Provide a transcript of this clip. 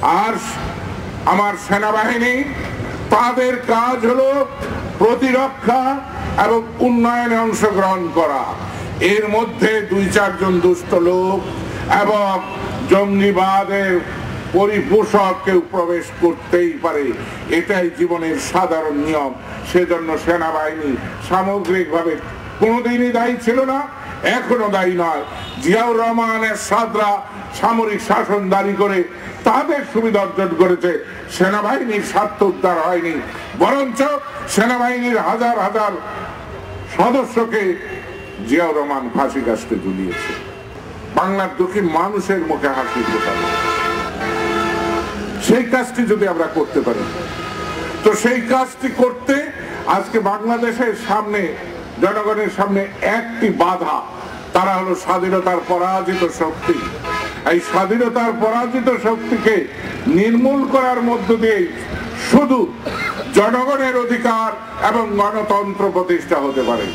আর আমার সেনাবাহিনী তাদের কাজ হলো প্রতিরক্ষা এবং উন্নয়নে অংশগ্রহণ করা। এর মধ্যে 2-4 জন দুষ্ট লোক এবং জঙ্গিবাদের পরিপোষক কেউ প্রবেশ করতেই পারে, এটাই জীবনের সাধারণ নিয়ম। সেজন্য সেনাবাহিনী সামগ্রিকভাবে কোনোদিনই দায়ী ছিল না, এখনো দায়ী নয়। জিয়াউর রহমানের সাদরা সামরিক শাসন দাঁড়ি করে তাদের সুবিধা অর্জন করেছে, সেনাবাহিনীর স্বার্থ উদ্ধার হয়নি, বরঞ্চ সেনাবাহিনীর হাজার হাজার সদস্যকে জিয়াউর রহমান ফাঁসি কাস্টে ঝুলিয়েছে। বাংলার দুঃখী মানুষের মুখে হাসি ফোটানো, সেই কাজটি যদি আমরা করতে পারি, তো সেই কাজটি করতে আজকে বাংলাদেশের সামনে, জনগণের সামনে একটি বাধা, তারা হলো স্বাধীনতার পরাজিত শক্তি। এই স্বাধীনতার পরাজিত শক্তিকে নির্মূল করার মধ্য দিয়ে শুধু জনগণের অধিকার এবং গণতন্ত্র প্রতিষ্ঠা হতে পারে।